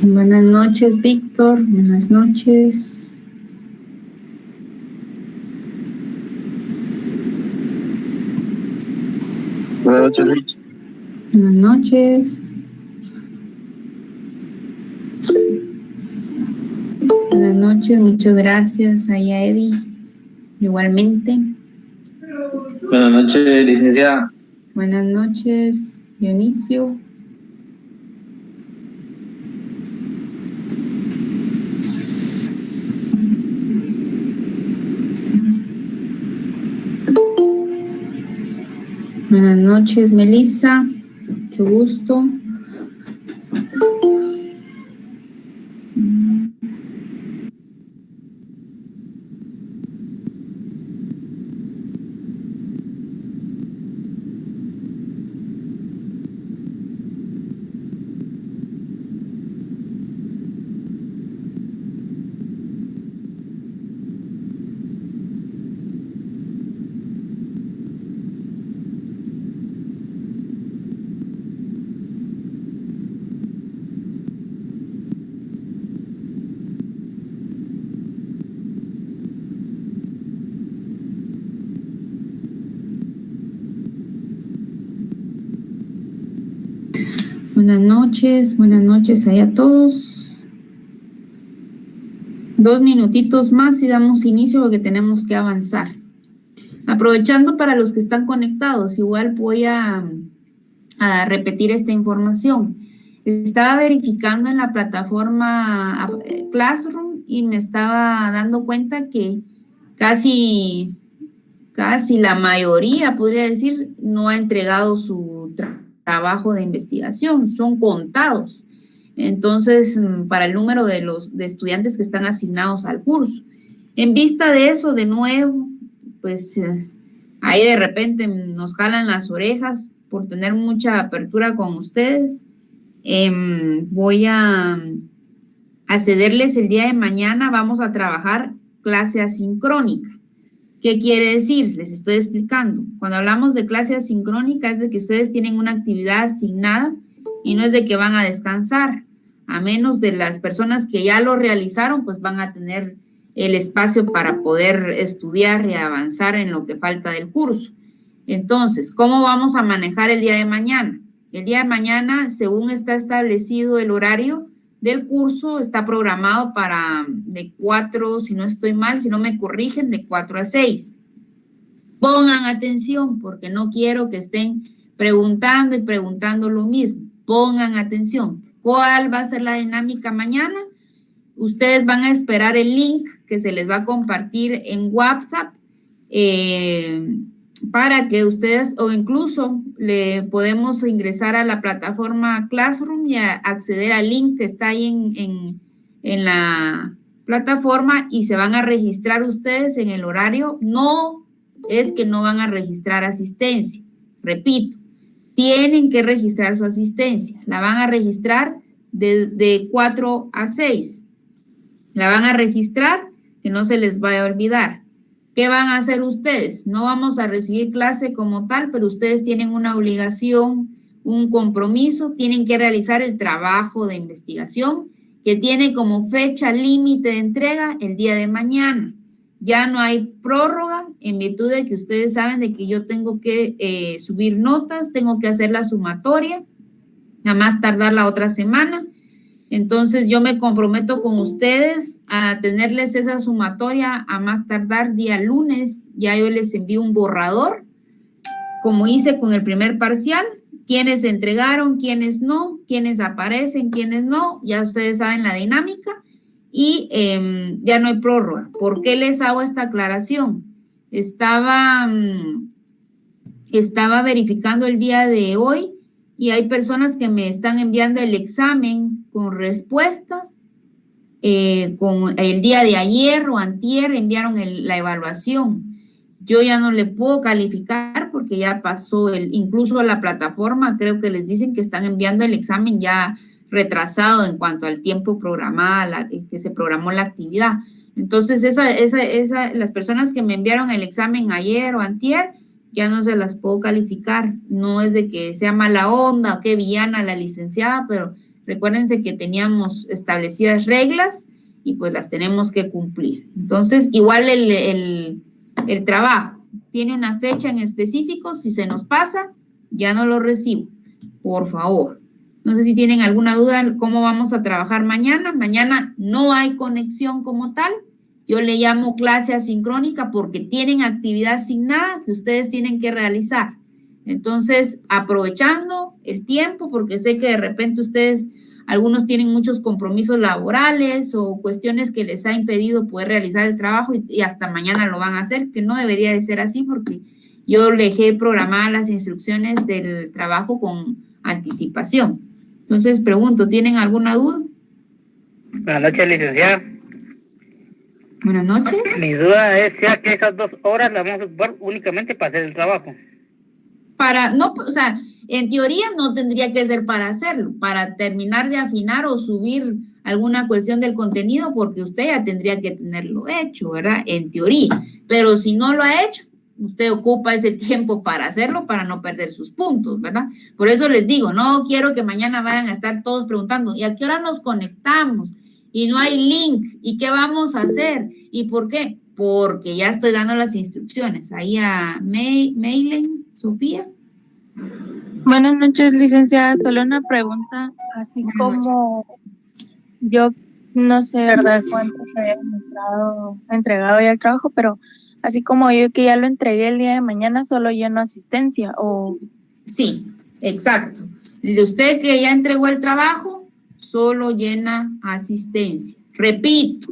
Buenas noches, Víctor. Buenas noches. Buenas noches, Rich. Buenas noches. Buenas noches, muchas gracias a Eddie. Igualmente. Buenas noches, licenciada. Buenas noches, Dionisio. Buenas noches, Melissa. Mucho gusto. Buenas noches ahí a todos. 2 minutitos más y damos inicio porque tenemos que avanzar. Aprovechando para los que están conectados, igual voy a repetir esta información. Estaba verificando en la plataforma Classroom y me estaba dando cuenta que casi la mayoría, podría decir, no ha entregado su trabajo de investigación, son contados. Entonces, para el número de estudiantes que están asignados al curso. En vista de eso, de nuevo, pues ahí de repente nos jalan las orejas por tener mucha apertura con ustedes. Voy a cederles el día de mañana, vamos a trabajar clase asincrónica. ¿Qué quiere decir? Les estoy explicando. Cuando hablamos de clase asincrónica es de que ustedes tienen una actividad asignada y no es de que van a descansar. A menos de las personas que ya lo realizaron, pues van a tener el espacio para poder estudiar y avanzar en lo que falta del curso. Entonces, ¿cómo vamos a manejar el día de mañana? El día de mañana, según está establecido el horario del curso, está programado para de 4, si no estoy mal, si no me corrigen, de 4 a 6. Pongan atención porque no quiero que estén preguntando y preguntando lo mismo. Pongan atención. ¿Cuál va a ser la dinámica mañana? Ustedes van a esperar el link que se les va a compartir en WhatsApp para que ustedes, o incluso le podemos ingresar a la plataforma Classroom y acceder al link que está ahí en la plataforma y se van a registrar ustedes en el horario. No es que no van a registrar asistencia. Repito, tienen que registrar su asistencia. La van a registrar de 4 a 6. La van a registrar, que no se les vaya a olvidar. ¿Qué van a hacer ustedes? No vamos a recibir clase como tal, pero ustedes tienen una obligación, un compromiso, tienen que realizar el trabajo de investigación que tiene como fecha límite de entrega el día de mañana. Ya no hay prórroga en virtud de que ustedes saben de que yo tengo que subir notas, tengo que hacer la sumatoria, a más tardar la otra semana. Entonces, yo me comprometo con ustedes a tenerles esa sumatoria a más tardar día lunes. Ya yo les envío un borrador, como hice con el primer parcial. Quiénes entregaron, quiénes no, quiénes aparecen, quiénes no. Ya ustedes saben la dinámica. Y ya no hay prórroga. ¿Por qué les hago esta aclaración? Estaba verificando el día de hoy y hay personas que me están enviando el examen con respuesta, con el día de ayer o antier enviaron la evaluación. Yo ya no le puedo calificar porque ya pasó incluso la plataforma, creo que les dicen que están enviando el examen ya retrasado en cuanto al tiempo programado, que se programó la actividad. Entonces, las personas que me enviaron el examen ayer o antier, ya no se las puedo calificar. No es de que sea mala onda o que villana la licenciada, pero Recuérdense que teníamos establecidas reglas y pues las tenemos que cumplir. Entonces, igual el trabajo tiene una fecha en específico, si se nos pasa, ya no lo recibo, por favor. No sé si tienen alguna duda cómo vamos a trabajar mañana. Mañana no hay conexión como tal. Yo le llamo clase asincrónica porque tienen actividad asignada que ustedes tienen que realizar. Entonces, aprovechando el tiempo, porque sé que de repente ustedes, algunos tienen muchos compromisos laborales o cuestiones que les ha impedido poder realizar el trabajo y hasta mañana lo van a hacer, que no debería de ser así porque yo dejé programadas las instrucciones del trabajo con anticipación. Entonces, pregunto, ¿tienen alguna duda? Buenas noches, licenciada. Buenas noches. Mi duda es ya que esas 2 horas las vamos a ocupar únicamente para hacer el trabajo. O sea, en teoría no tendría que ser para hacerlo, para terminar de afinar o subir alguna cuestión del contenido, porque usted ya tendría que tenerlo hecho, ¿verdad? En teoría. Pero si no lo ha hecho, usted ocupa ese tiempo para hacerlo, para no perder sus puntos, ¿verdad? Por eso les digo, no quiero que mañana vayan a estar todos preguntando, ¿y a qué hora nos conectamos? Y no hay link, ¿y qué vamos a hacer? ¿Y por qué? Porque ya estoy dando las instrucciones. Ahí a Mailen, Sofía. Buenas noches, licenciada. Solo una pregunta, así Buenas como yo no sé, ¿verdad?, cuánto se haya entregado ya el trabajo, pero así como yo que ya lo entregué el día de mañana, solo lleno asistencia o... Sí, exacto. De usted que ya entregó el trabajo, solo llena asistencia. Repito,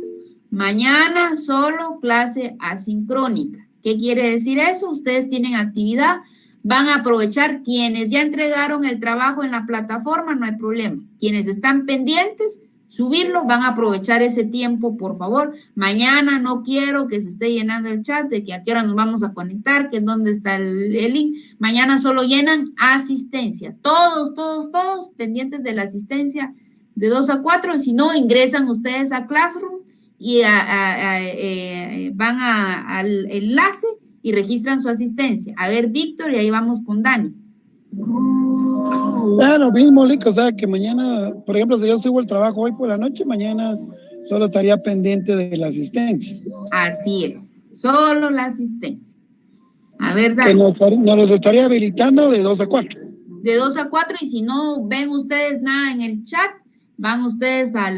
mañana solo clase asincrónica. ¿Qué quiere decir eso? Ustedes tienen actividad, van a aprovechar quienes ya entregaron el trabajo en la plataforma, no hay problema. Quienes están pendientes, subirlo, van a aprovechar ese tiempo, por favor. Mañana no quiero que se esté llenando el chat de que a qué hora nos vamos a conectar, que en dónde está el link. Mañana solo llenan asistencia. Todos pendientes de la asistencia de 2 a 4. Si no, ingresan ustedes a Classroom y van al enlace y registran su asistencia. A ver, Víctor, y ahí vamos con Dani. Lo mismo, Lick, o sea que mañana, por ejemplo, si yo subo el trabajo hoy por la noche, mañana solo estaría pendiente de la asistencia. Así es, solo la asistencia. A ver, Dani. Que nos los estaría habilitando de 2 a 4. De 2 a 4, y si no ven ustedes nada en el chat, van ustedes a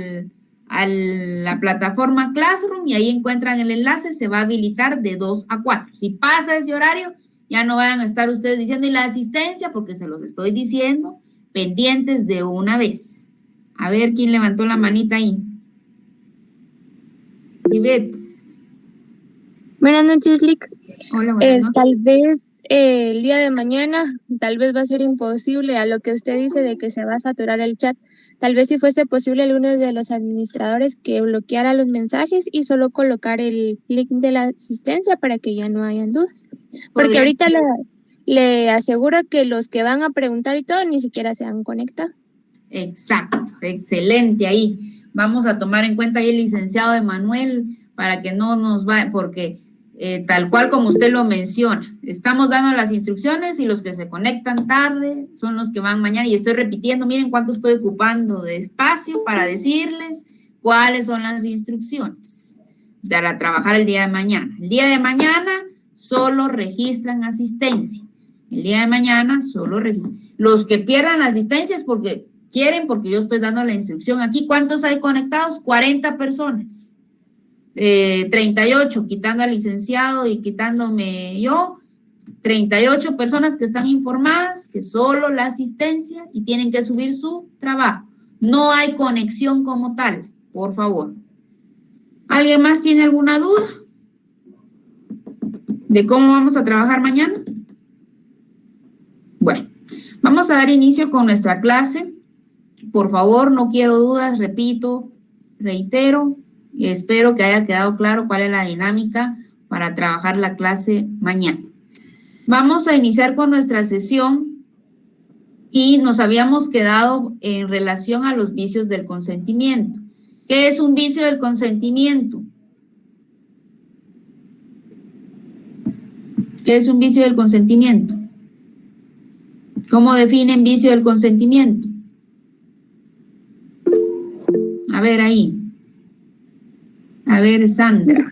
la plataforma Classroom y ahí encuentran el enlace, se va a habilitar de 2 a 4. Si pasa ese horario, ya no vayan a estar ustedes diciendo, y la asistencia, porque se los estoy diciendo, pendientes de una vez. A ver, ¿quién levantó la manita ahí? Ivette. Buenas noches, Lick. Hola, buenas noches. Tal vez el día de mañana, tal vez va a ser imposible a lo que usted dice de que se va a saturar el chat. Tal vez si fuese posible alguno de los administradores que bloqueara los mensajes y solo colocar el link de la asistencia para que ya no hayan dudas. Porque ahorita le aseguro que los que van a preguntar y todo ni siquiera se han conectado. Exacto, excelente ahí. Vamos a tomar en cuenta ahí el licenciado Emanuel para que no nos vaya, porque tal cual como usted lo menciona, estamos dando las instrucciones y los que se conectan tarde son los que van mañana, y estoy repitiendo, miren cuánto estoy ocupando de espacio para decirles cuáles son las instrucciones para trabajar el día de mañana. El día de mañana solo registran asistencia. El día de mañana solo registran. Los que pierdan la asistencia es porque quieren, porque yo estoy dando la instrucción aquí. ¿Cuántos hay conectados? 40 personas. 38, quitando al licenciado y quitándome yo, 38 personas que están informadas que solo la asistencia y tienen que subir su trabajo. No hay conexión como tal, por favor. ¿Alguien más tiene alguna duda de cómo vamos a trabajar mañana? Bueno, vamos a dar inicio con nuestra clase. Por favor, no quiero dudas, repito, reitero, y espero que haya quedado claro cuál es la dinámica para trabajar la clase mañana. Vamos a iniciar con nuestra sesión y nos habíamos quedado en relación a los vicios del consentimiento. ¿Qué es un vicio del consentimiento? ¿Qué es un vicio del consentimiento? ¿Cómo definen vicio del consentimiento? A ver ahí. A ver, Sandra.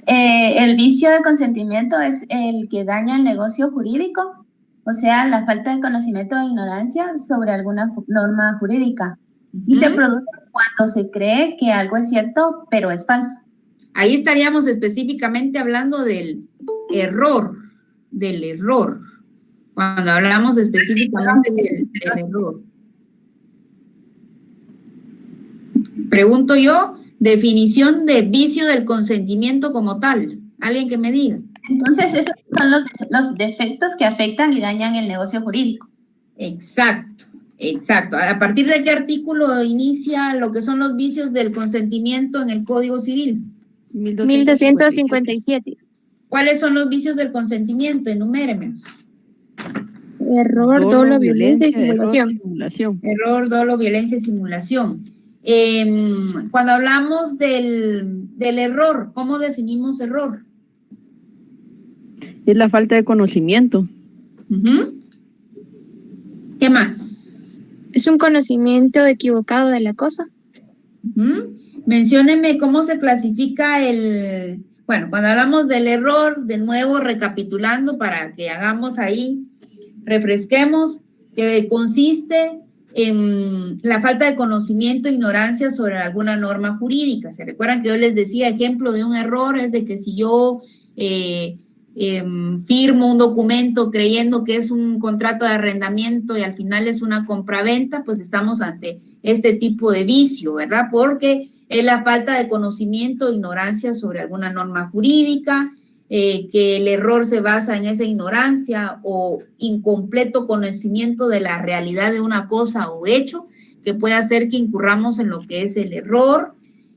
El vicio de consentimiento es el que daña el negocio jurídico, o sea, la falta de conocimiento o ignorancia sobre alguna norma jurídica. Y se produce cuando se cree que algo es cierto, pero es falso. Ahí estaríamos específicamente hablando del error, cuando hablamos específicamente del error. Pregunto yo, definición de vicio del consentimiento como tal. ¿Alguien que me diga? Entonces, esos son los defectos que afectan y dañan el negocio jurídico. Exacto, exacto. ¿A partir de qué artículo inicia lo que son los vicios del consentimiento en el Código Civil? 1257. ¿Cuáles son los vicios del consentimiento? Enuméremelos. Error, dolo, violencia y simulación. Error, dolo, violencia y simulación. Cuando hablamos del error, ¿cómo definimos error? Es la falta de conocimiento. ¿Qué más? Es un conocimiento equivocado de la cosa. Mencióneme cómo se clasifica el... Bueno, cuando hablamos del error, de nuevo recapitulando para que hagamos ahí, refresquemos, que consiste en la falta de conocimiento e ignorancia sobre alguna norma jurídica. ¿Se recuerdan que yo les decía, ejemplo de un error es de que si yo firmo un documento creyendo que es un contrato de arrendamiento y al final es una compraventa, pues estamos ante este tipo de vicio, ¿verdad? Porque es la falta de conocimiento e ignorancia sobre alguna norma jurídica, que el error se basa en esa ignorancia o incompleto conocimiento de la realidad de una cosa o hecho que puede hacer que incurramos en lo que es el error.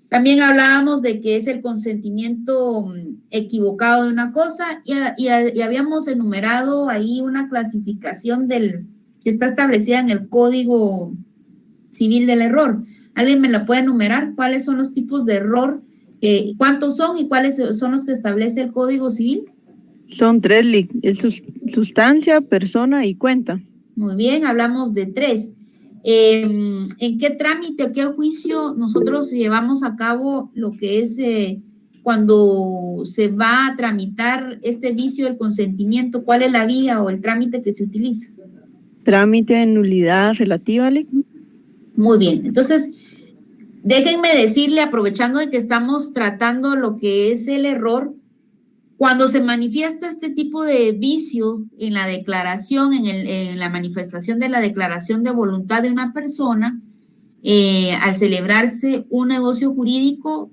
También hablábamos de que es el consentimiento equivocado de una cosa y habíamos enumerado ahí una clasificación que está establecida en el Código Civil del Error. ¿Alguien me la puede enumerar? ¿Cuáles son los tipos de error? ¿Cuántos son y cuáles son los que establece el Código Civil? Son 3, es sustancia, persona y cuenta. Muy bien, hablamos de 3. ¿En qué trámite o qué juicio nosotros llevamos a cabo lo que es cuando se va a tramitar este vicio del consentimiento? ¿Cuál es la vía o el trámite que se utiliza? Trámite de nulidad relativa, ¿le? Muy bien, entonces déjenme decirle, aprovechando de que estamos tratando lo que es el error, cuando se manifiesta este tipo de vicio en la declaración, en la manifestación de la declaración de voluntad de una persona, al celebrarse un negocio jurídico,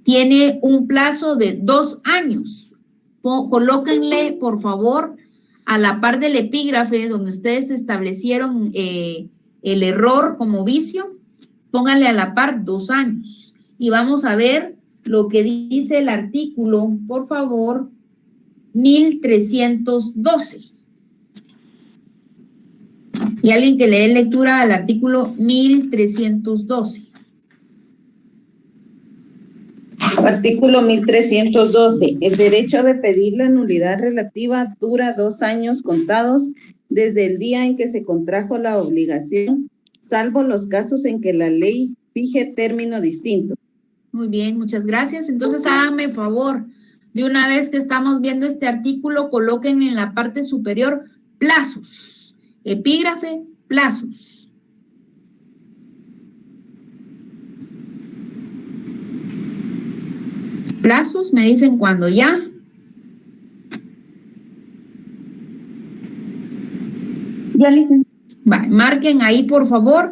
tiene un plazo de 2 años. Colóquenle, por favor, a la par del epígrafe donde ustedes establecieron el error como vicio, pónganle a la par 2 años. Y vamos a ver lo que dice el artículo, por favor, 1312. Y alguien que le dé lectura al artículo 1312. Artículo 1312. El derecho de pedir la nulidad relativa dura 2 años contados desde el día en que se contrajo la obligación, salvo los casos en que la ley fije término distinto. Muy bien, muchas gracias. Entonces, háganme favor, de una vez que estamos viendo este artículo, coloquen en la parte superior plazos, epígrafe, plazos. Plazos, me dicen cuando ya. Ya, licenciada. Vale, marquen ahí, por favor,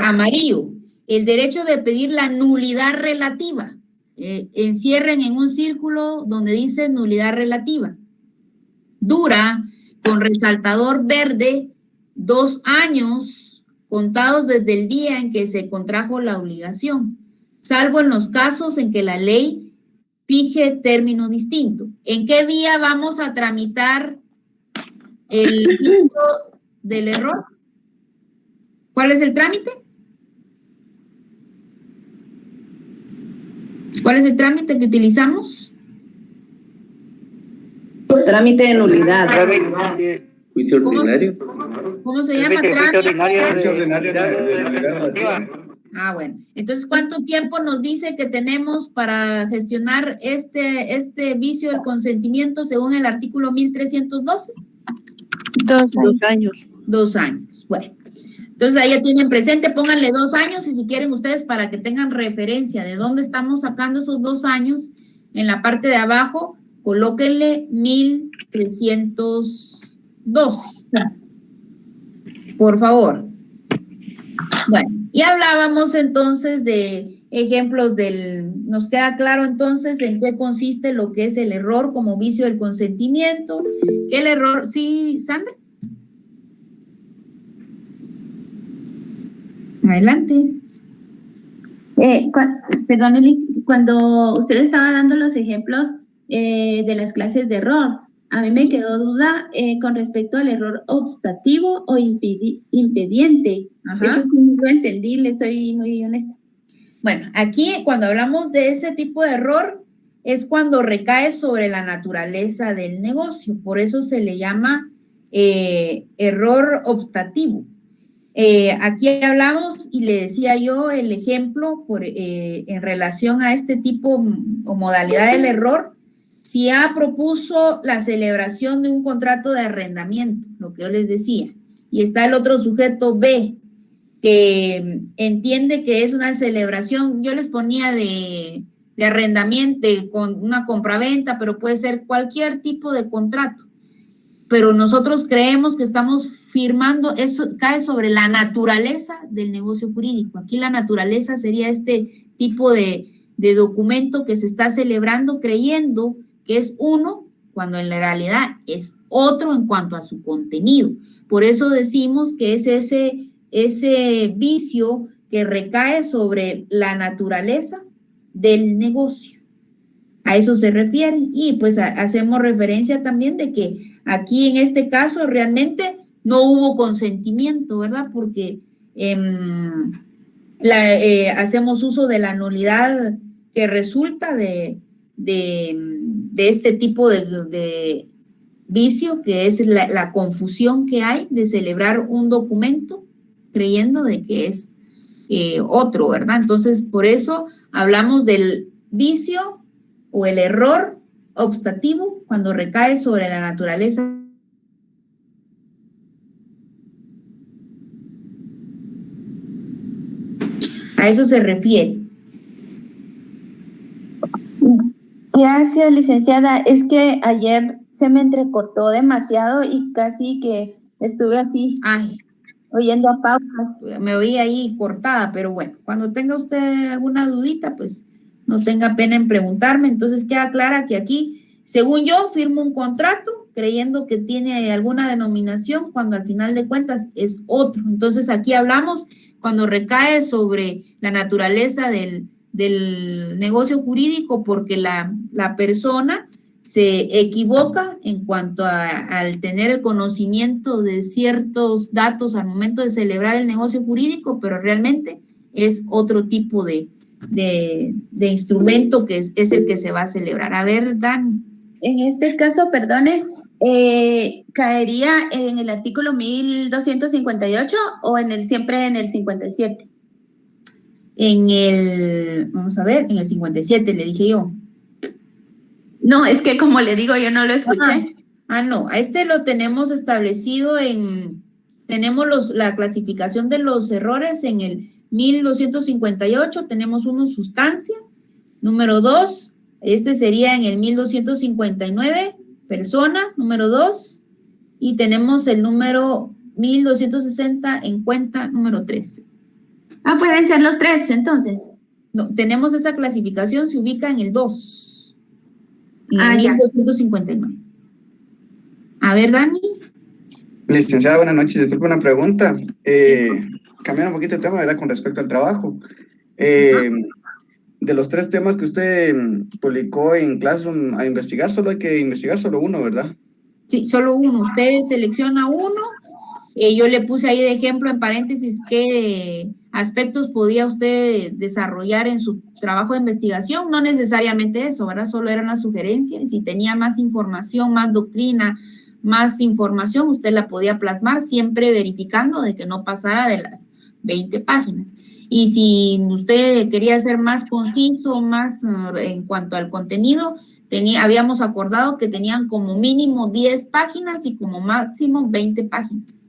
amarillo. El derecho de pedir la nulidad relativa. Encierren en un círculo donde dice nulidad relativa. Dura, con resaltador verde, 2 años contados desde el día en que se contrajo la obligación, salvo en los casos en que la ley fije término distinto. ¿En qué vía vamos a tramitar el vicio del error? ¿Cuál es el trámite? ¿Cuál es el trámite que utilizamos? Trámite de nulidad. Juicio ordinario. ¿Cómo se El llama? vicio ordinario de Vicio ordinario de nulidad nulidad relativa. relativa. Ah, bueno. Entonces, ¿cuánto tiempo nos dice que tenemos para gestionar este vicio del consentimiento según el artículo 1312? 2 años. 2 años. 2 años. Bueno. Entonces, ahí ya tienen presente, pónganle 2 años y si quieren ustedes para que tengan referencia de dónde estamos sacando esos 2 años, en la parte de abajo, colóquenle 1312. Por favor. Bueno, y hablábamos entonces de ejemplos nos queda claro entonces en qué consiste lo que es el error como vicio del consentimiento, que el error, sí, Sandra. Adelante. Perdón, Eli, cuando usted estaba dando los ejemplos de las clases de error, a mí me quedó duda con respecto al error obstativo o impediente. Ajá. Eso sí no lo entendí, le soy muy honesta. Bueno, aquí cuando hablamos de ese tipo de error es cuando recae sobre la naturaleza del negocio, por eso se le llama error obstativo. Aquí hablamos y le decía yo el ejemplo en relación a este tipo o modalidad del error. Si A propuso la celebración de un contrato de arrendamiento, lo que yo les decía, y está el otro sujeto B, que entiende que es una celebración, yo les ponía de arrendamiento, con una compraventa, pero puede ser cualquier tipo de contrato. Pero nosotros creemos que estamos firmando, eso cae sobre la naturaleza del negocio jurídico. Aquí la naturaleza sería este tipo de documento que se está celebrando creyendo que es uno, cuando en la realidad es otro en cuanto a su contenido. Por eso decimos que es ese vicio que recae sobre la naturaleza del negocio. A eso se refiere. Y pues hacemos referencia también de que aquí en este caso realmente no hubo consentimiento, ¿verdad? Porque hacemos uso de la nulidad que resulta de este tipo de vicio, que es la confusión que hay de celebrar un documento creyendo de que es otro, ¿verdad? Entonces, por eso hablamos del vicio o el error obstativo cuando recae sobre la naturaleza. A eso se refiere. Gracias, licenciada. Es que ayer se me entrecortó demasiado y casi que estuve así. Ay, oyendo a pausas. Me oí ahí cortada, pero bueno, cuando tenga usted alguna dudita, pues no tenga pena en preguntarme. Entonces queda clara que aquí, según yo, firmo un contrato creyendo que tiene alguna denominación cuando al final de cuentas es otro. Entonces aquí hablamos cuando recae sobre la naturaleza del negocio jurídico porque la persona se equivoca en cuanto al tener el conocimiento de ciertos datos al momento de celebrar el negocio jurídico, pero realmente es otro tipo de instrumento que es el que se va a celebrar. A ver, Dani. En este caso, perdone, ¿caería en el artículo 1258 o siempre en el 57? Vamos a ver, en el 57 le dije yo. No, es que como le digo, yo no lo escuché. No, a este lo tenemos establecido tenemos la clasificación de los errores en el 1258, tenemos uno sustancia, número 2, este sería en el 1259, persona, número 2, y tenemos el número 1260 en cuenta, número 3. Pueden ser los 3, entonces. No, tenemos esa clasificación, se ubica en el 2, en el 1259. A ver, Dani. Licenciada, buenas noches. Disculpe una pregunta. Cambiando un poquito de tema, ¿verdad? Con respecto al trabajo. De los 3 temas que usted publicó en Classroom a investigar, solo hay que investigar solo uno, ¿verdad? Sí, solo uno. Usted selecciona uno. Yo le puse ahí de ejemplo en paréntesis qué aspectos podía usted desarrollar en su trabajo de investigación. No necesariamente eso, ¿verdad? Solo era una sugerencia. Y si tenía más información, más doctrina, más información, usted la podía plasmar, siempre verificando de que no pasara de las 20 páginas. Y si usted quería ser más conciso, más en cuanto al contenido, habíamos acordado que tenían como mínimo 10 páginas y como máximo 20 páginas.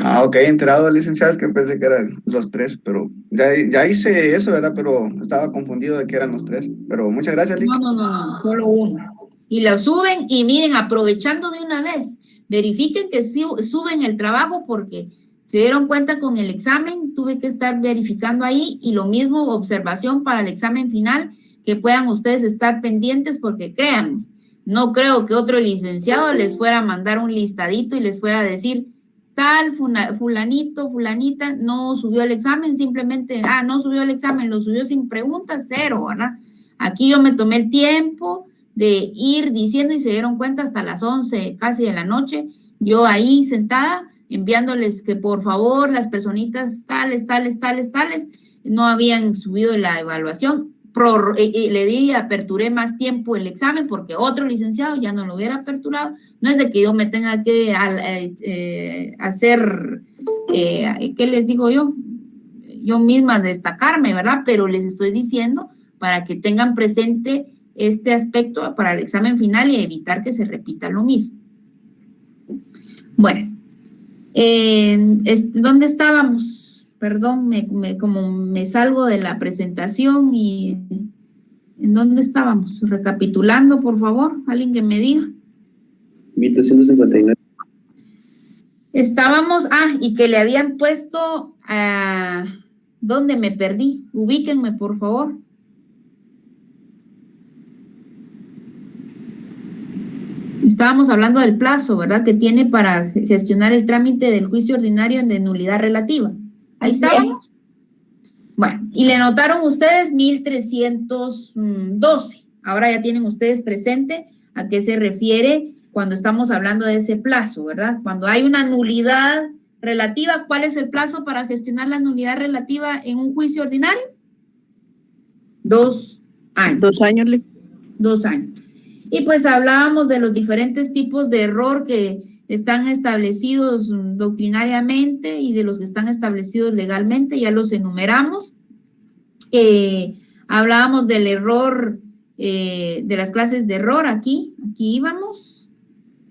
Ah, ok, enterado, licenciada, es que pensé que eran los 3, pero ya hice eso, ¿verdad? Pero estaba confundido de que eran los 3. Pero muchas gracias, Lick. No, solo uno. Y lo suben y miren, aprovechando de una vez, verifiquen que sí suben el trabajo porque se dieron cuenta con el examen, tuve que estar verificando ahí y lo mismo observación para el examen final, que puedan ustedes estar pendientes porque créanme, no creo que otro licenciado les fuera a mandar un listadito y les fuera a decir tal fulanito, fulanita, no subió el examen, simplemente, no subió el examen, lo subió sin preguntas, 0, ¿verdad? Aquí yo me tomé el tiempo de ir diciendo y se dieron cuenta hasta las 11 casi de la noche, yo ahí sentada, enviándoles que por favor las personitas tales, no habían subido la evaluación, aperturé más tiempo el examen porque otro licenciado ya no lo hubiera aperturado. No es de que yo me tenga que hacer, ¿qué les digo yo? Yo misma destacarme, ¿verdad? Pero les estoy diciendo para que tengan presente este aspecto para el examen final y evitar que se repita lo mismo. Bueno, ¿dónde estábamos? Perdón, como me salgo de la presentación y ¿en dónde estábamos? Recapitulando, por favor, alguien que me diga. 1359. Estábamos, y que le habían puesto ¿dónde me perdí? Ubíquenme, por favor. Estábamos hablando del plazo, ¿verdad? Que tiene para gestionar el trámite del juicio ordinario de nulidad relativa. Ahí estábamos. Bueno, y le notaron ustedes 1312. Ahora ya tienen ustedes presente a qué se refiere cuando estamos hablando de ese plazo, ¿verdad? Cuando hay una nulidad relativa, ¿cuál es el plazo para gestionar la nulidad relativa en un juicio ordinario? 2 años. 2 años. 2 años. Y pues hablábamos de los diferentes tipos de error que están establecidos doctrinariamente y de los que están establecidos legalmente, ya los enumeramos. Hablábamos del error, de las clases de error, aquí íbamos.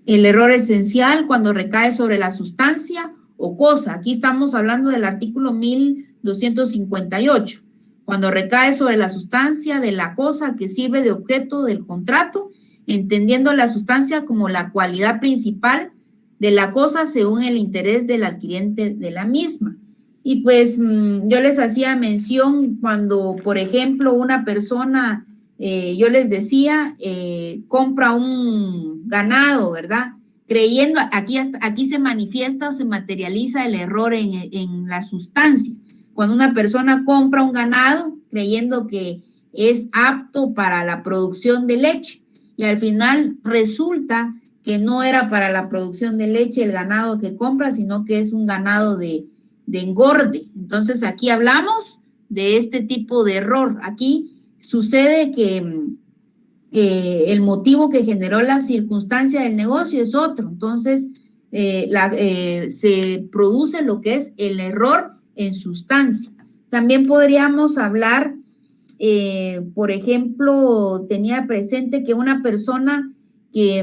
El error esencial cuando recae sobre la sustancia o cosa, aquí estamos hablando del artículo 1258, cuando recae sobre la sustancia de la cosa que sirve de objeto del contrato, entendiendo la sustancia como la cualidad principal de la cosa según el interés del adquiriente de la misma. Y pues yo les hacía mención cuando, por ejemplo, una persona, yo les decía, compra un ganado, ¿verdad? Creyendo, aquí se manifiesta o se materializa el error en la sustancia. Cuando una persona compra un ganado creyendo que es apto para la producción de leche y al final resulta que no era para la producción de leche el ganado que compra, sino que es un ganado de engorde. Entonces aquí hablamos de este tipo de error. Aquí sucede que el motivo que generó la circunstancia del negocio es otro. Entonces se produce lo que es el error en sustancia. También podríamos hablar, por ejemplo, tenía presente que una persona que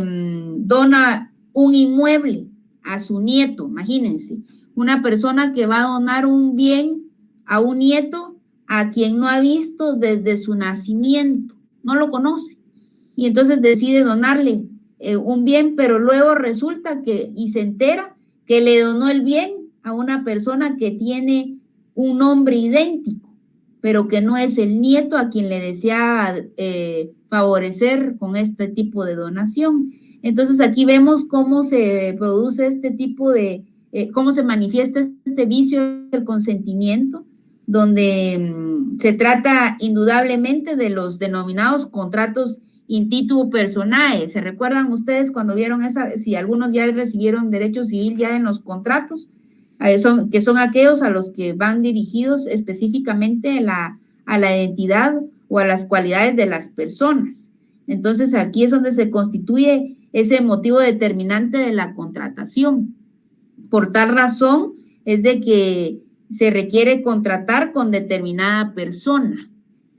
dona un inmueble a su nieto, imagínense, una persona que va a donar un bien a un nieto a quien no ha visto desde su nacimiento, no lo conoce, y entonces decide donarle un bien, pero luego resulta y se entera que le donó el bien a una persona que tiene un nombre idéntico, pero que no es el nieto a quien le deseaba favorecer con este tipo de donación. Entonces aquí vemos cómo se produce este tipo de, cómo se manifiesta este vicio del consentimiento, donde se trata indudablemente de los denominados contratos in titu personae. ¿Se recuerdan ustedes cuando vieron si algunos ya recibieron derecho civil ya en los contratos? Que son aquellos a los que van dirigidos específicamente a la identidad o a las cualidades de las personas. Entonces aquí es donde se constituye ese motivo determinante de la contratación. Por tal razón es de que se requiere contratar con determinada persona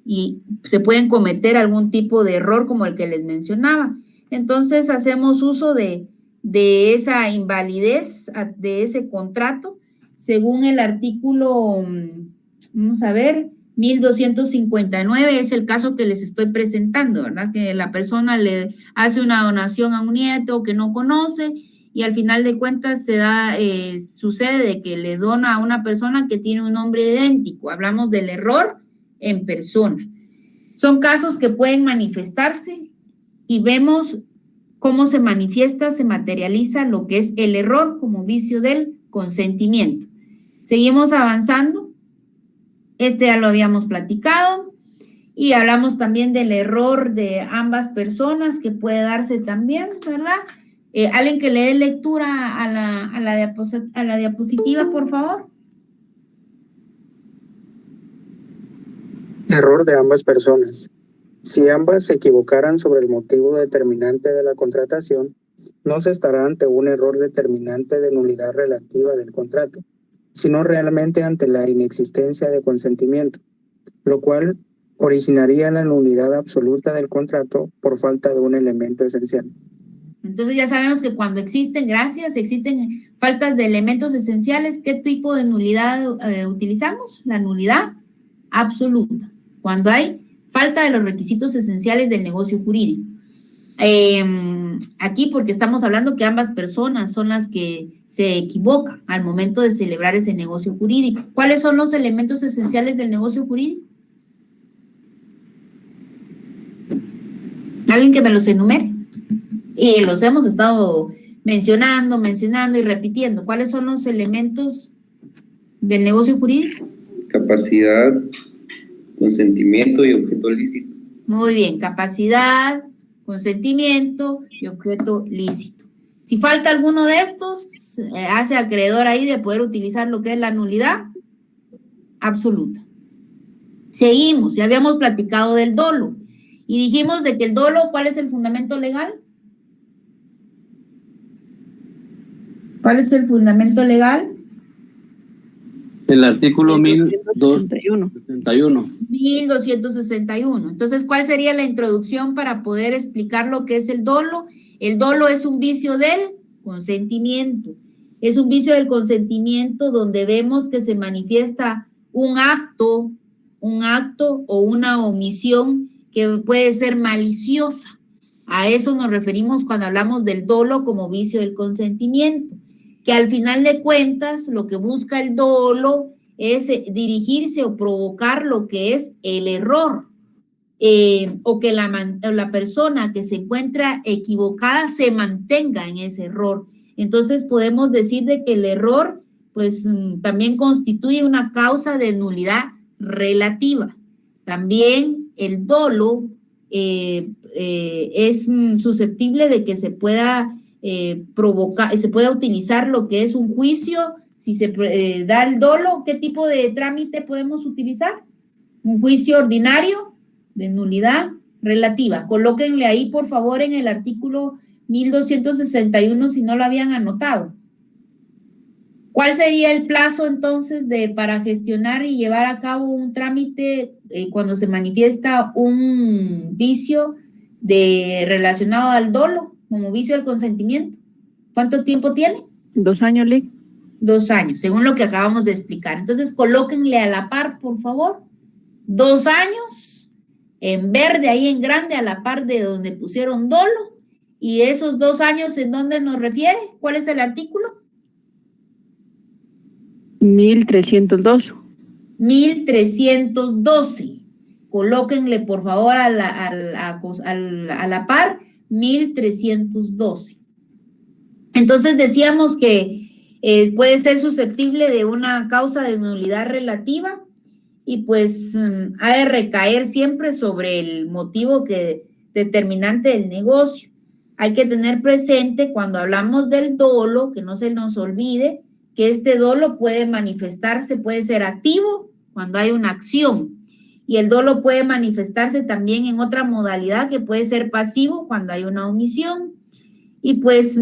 y se pueden cometer algún tipo de error como el que les mencionaba. Entonces hacemos uso de esa invalidez de ese contrato según el artículo, vamos a ver, 1259 es el caso que les estoy presentando, ¿verdad? Que la persona le hace una donación a un nieto que no conoce y al final de cuentas sucede de que le dona a una persona que tiene un nombre idéntico. Hablamos del error en persona. Son casos que pueden manifestarse y vemos cómo se manifiesta, se materializa lo que es el error como vicio del consentimiento. Seguimos avanzando. Este ya lo habíamos platicado y hablamos también del error de ambas personas que puede darse también, ¿verdad? Alguien que le dé lectura a la diapositiva, por favor. Error de ambas personas. Si ambas se equivocaran sobre el motivo determinante de la contratación, no se estará ante un error determinante de nulidad relativa del contrato, sino realmente ante la inexistencia de consentimiento, lo cual originaría la nulidad absoluta del contrato por falta de un elemento esencial. Entonces ya sabemos que cuando existen faltas de elementos esenciales, ¿qué tipo de nulidad utilizamos? La nulidad absoluta, cuando hay falta de los requisitos esenciales del negocio jurídico. Aquí porque estamos hablando que ambas personas son las que se equivocan al momento de celebrar ese negocio jurídico. ¿Cuáles son los elementos esenciales del negocio jurídico? Alguien que me los enumere. Y los hemos estado mencionando y repitiendo. ¿Cuáles son los elementos del negocio jurídico? Capacidad, consentimiento y objeto lícito. Muy bien, capacidad, consentimiento y objeto lícito. Si falta alguno de estos, hace acreedor ahí de poder utilizar lo que es la nulidad absoluta. Seguimos, ya habíamos platicado del dolo y dijimos de que el dolo, ¿cuál es el fundamento legal? ¿Cuál es el fundamento legal? El artículo 1261. 1261. Entonces, ¿cuál sería la introducción para poder explicar lo que es el dolo? El dolo es un vicio del consentimiento. Es un vicio del consentimiento donde vemos que se manifiesta un acto o una omisión que puede ser maliciosa. A eso nos referimos cuando hablamos del dolo como vicio del consentimiento, que al final de cuentas lo que busca el dolo es dirigirse o provocar lo que es el error, o que la persona que se encuentra equivocada se mantenga en ese error. Entonces podemos decir de que el error pues también constituye una causa de nulidad relativa. También el dolo es susceptible de que se pueda provocar, se puede utilizar lo que es un juicio. Si se da el dolo, ¿qué tipo de trámite podemos utilizar? Un juicio ordinario de nulidad relativa. Colóquenle ahí, por favor, en el artículo 1261 si no lo habían anotado. ¿Cuál sería el plazo entonces para gestionar y llevar a cabo un trámite cuando se manifiesta un vicio relacionado al dolo como vicio del consentimiento? ¿Cuánto tiempo tiene? 2 años, Lic. 2 años, según lo que acabamos de explicar. Entonces, colóquenle a la par, por favor, 2 años en verde, ahí en grande, a la par de donde pusieron dolo. Y esos 2 años, ¿en dónde nos refiere? ¿Cuál es el artículo? 1302. 1312. Colóquenle, por favor, a la par 1312. Entonces, decíamos que puede ser susceptible de una causa de nulidad relativa y pues ha de recaer siempre sobre el motivo determinante del negocio. Hay que tener presente cuando hablamos del dolo, que no se nos olvide, que este dolo puede manifestarse, puede ser activo cuando hay una acción y el dolo puede manifestarse también en otra modalidad que puede ser pasivo cuando hay una omisión. Y pues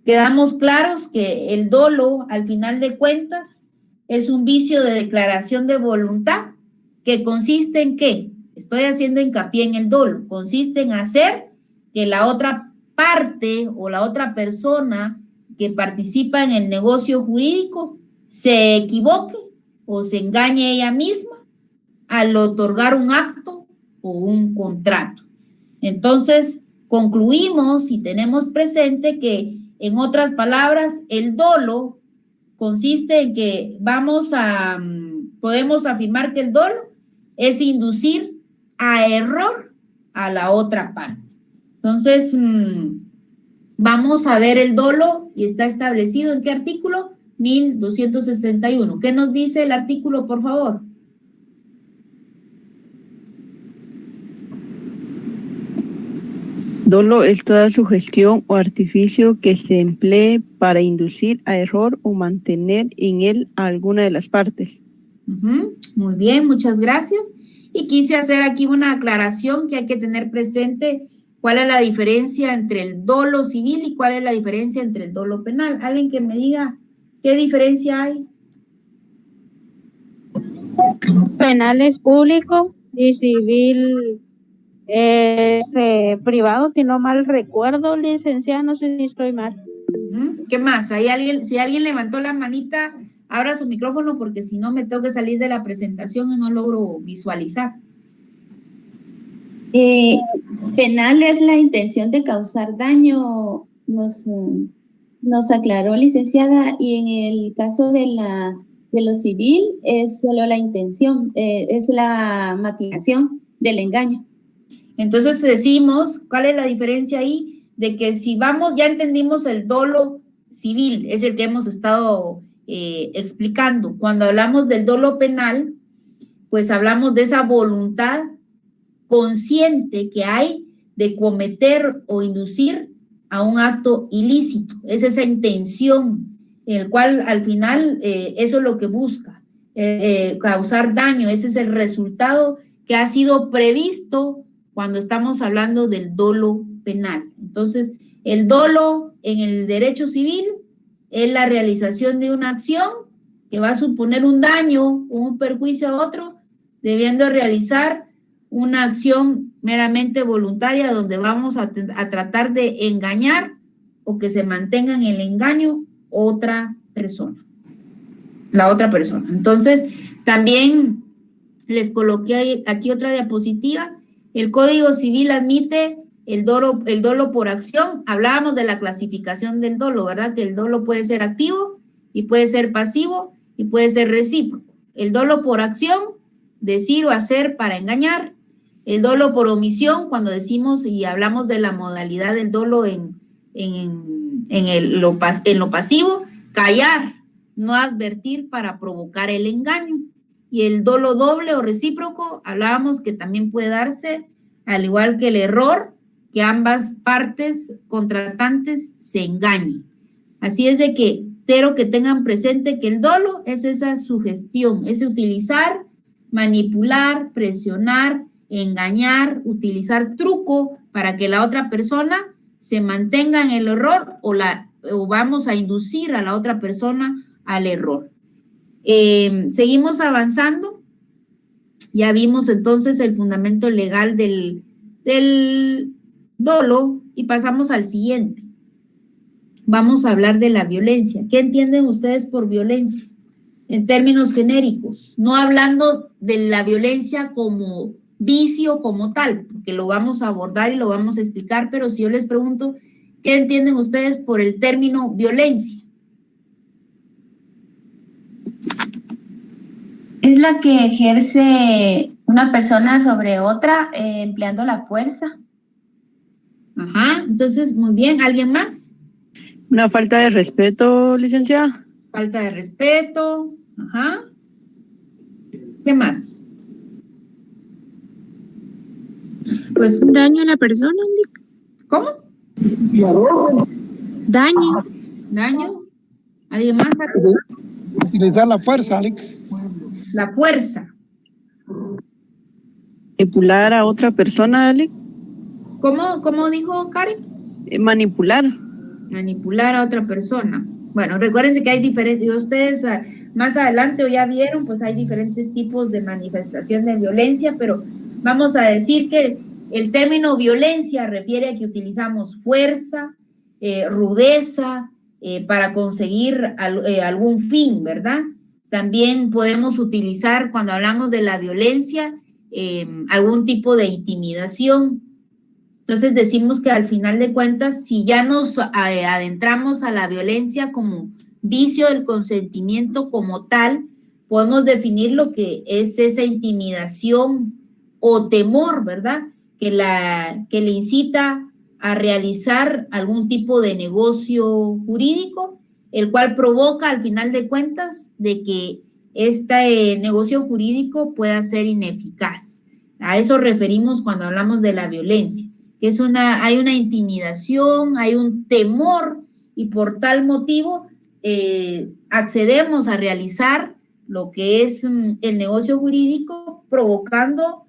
quedamos claros que el dolo, al final de cuentas, es un vicio de declaración de voluntad que consiste en ¿qué? Estoy haciendo hincapié en el dolo. Consiste en hacer que la otra parte o la otra persona que participa en el negocio jurídico se equivoque o se engañe ella misma al otorgar un acto o un contrato. Entonces, concluimos y tenemos presente que, en otras palabras, el dolo consiste en que podemos afirmar que el dolo es inducir a error a la otra parte. Entonces, vamos a ver el dolo y está establecido ¿en qué artículo? 1261. ¿Qué nos dice el artículo, por favor? Dolo es toda sugestión o artificio que se emplee para inducir a error o mantener en él a alguna de las partes. Muy bien, muchas gracias. Y quise hacer aquí una aclaración que hay que tener presente cuál es la diferencia entre el dolo civil y cuál es la diferencia entre el dolo penal. ¿Alguien que me diga qué diferencia hay? Penal es público y civil es privado, si no mal recuerdo, licenciada, no sé si estoy mal. ¿Qué más? ¿Hay alguien? Si alguien levantó la manita, abra su micrófono porque si no me tengo que salir de la presentación y no logro visualizar. Penal es la intención de causar daño, nos aclaró, licenciada, y en el caso de lo civil es solo la intención, es la maquinación del engaño. Entonces decimos, ¿cuál es la diferencia ahí? De que si vamos, ya entendimos el dolo civil, es el que hemos estado explicando. Cuando hablamos del dolo penal, pues hablamos de esa voluntad consciente que hay de cometer o inducir a un acto ilícito. Es esa intención en el cual al final eso es lo que busca, causar daño. Ese es el resultado que ha sido previsto cuando estamos hablando del dolo penal. Entonces, el dolo en el derecho civil es la realización de una acción que va a suponer un daño o un perjuicio a otro, debiendo realizar una acción meramente voluntaria donde vamos a tratar de engañar o que se mantenga en el engaño la otra persona. Entonces, también les coloqué aquí otra diapositiva. El Código Civil admite el dolo por acción. Hablábamos de la clasificación del dolo, ¿verdad? Que el dolo puede ser activo y puede ser pasivo y puede ser recíproco. El dolo por acción, decir o hacer para engañar. El dolo por omisión, cuando decimos y hablamos de la modalidad del dolo en lo pasivo, callar, no advertir para provocar el engaño. Y el dolo doble o recíproco, hablábamos que también puede darse, al igual que el error, que ambas partes contratantes se engañen. Así es de que quiero que tengan presente que el dolo es esa sugestión, es utilizar, manipular, presionar, engañar, utilizar truco para que la otra persona se mantenga en el error o vamos a inducir a la otra persona al error. Seguimos avanzando. Ya vimos entonces el fundamento legal del dolo y pasamos al siguiente. Vamos a hablar de la violencia. ¿Qué entienden ustedes por violencia? En términos genéricos, no hablando de la violencia como vicio como tal, porque lo vamos a abordar y lo vamos a explicar, pero si yo les pregunto, ¿qué entienden ustedes por el término violencia? Es la que ejerce una persona sobre otra empleando la fuerza. Ajá, entonces, muy bien. ¿Alguien más? Una falta de respeto, licenciada. Falta de respeto. Ajá. ¿Qué más? Pues daño a la persona. ¿Cómo? Daño. ¿Daño? ¿Alguien más? Utilizar la fuerza, Alex. La fuerza. Manipular a otra persona, Alex. ¿Cómo dijo Karen? Manipular. Manipular a otra persona. Bueno, recuérdense que hay diferentes, ustedes más adelante o ya vieron, pues hay diferentes tipos de manifestación de violencia, pero vamos a decir que el término violencia refiere a que utilizamos fuerza, rudeza, para conseguir algún fin, ¿verdad? También podemos utilizar, cuando hablamos de la violencia, algún tipo de intimidación. Entonces decimos que al final de cuentas, si ya nos adentramos a la violencia como vicio del consentimiento como tal, podemos definir lo que es esa intimidación o temor, ¿verdad? Que le incita a realizar algún tipo de negocio jurídico, el cual provoca al final de cuentas de que este negocio jurídico pueda ser ineficaz. A eso referimos cuando hablamos de la violencia, que hay una intimidación, hay un temor y por tal motivo accedemos a realizar lo que es el negocio jurídico, provocando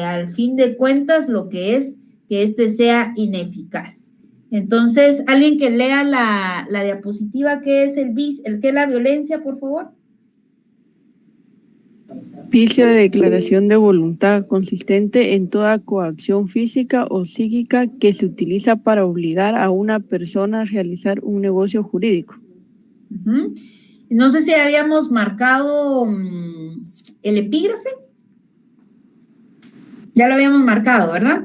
al fin de cuentas lo que es que este sea ineficaz. Entonces, alguien que lea la diapositiva, ¿qué es qué es la violencia, por favor? Vicio de declaración de voluntad consistente en toda coacción física o psíquica que se utiliza para obligar a una persona a realizar un negocio jurídico. No sé si habíamos marcado el epígrafe. Ya lo habíamos marcado, ¿verdad?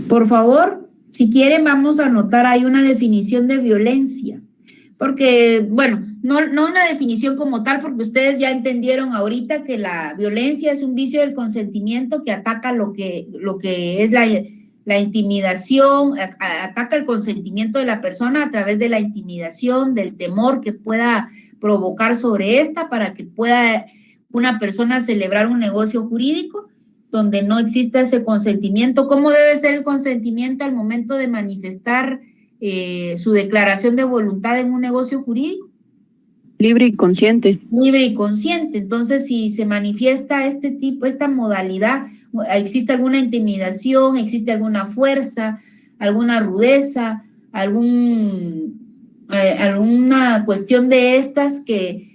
Por favor, si quieren, vamos a anotar ahí una definición de violencia. Porque, bueno, no una definición como tal, porque ustedes ya entendieron ahorita que la violencia es un vicio del consentimiento que ataca lo que es la intimidación, ataca el consentimiento de la persona a través de la intimidación, del temor que pueda provocar sobre esta para que pueda una persona celebrar un negocio jurídico donde no exista ese consentimiento. ¿Cómo debe ser el consentimiento al momento de manifestar su declaración de voluntad en un negocio jurídico? Libre y consciente. Libre y consciente. Entonces, si se manifiesta esta modalidad, existe alguna intimidación, existe alguna fuerza, alguna rudeza, alguna cuestión de estas que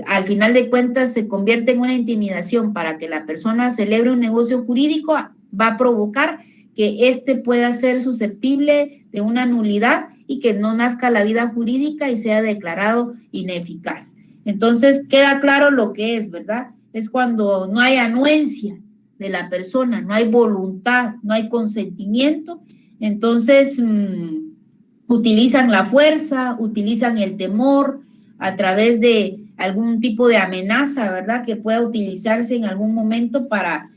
al final de cuentas se convierte en una intimidación para que la persona celebre un negocio jurídico, va a provocar que éste pueda ser susceptible de una nulidad y que no nazca la vida jurídica y sea declarado ineficaz. Entonces, queda claro lo que es, ¿verdad? Es cuando no hay anuencia de la persona, no hay voluntad, no hay consentimiento, entonces utilizan la fuerza, utilizan el temor a través de algún tipo de amenaza, ¿verdad? Que pueda utilizarse en algún momento para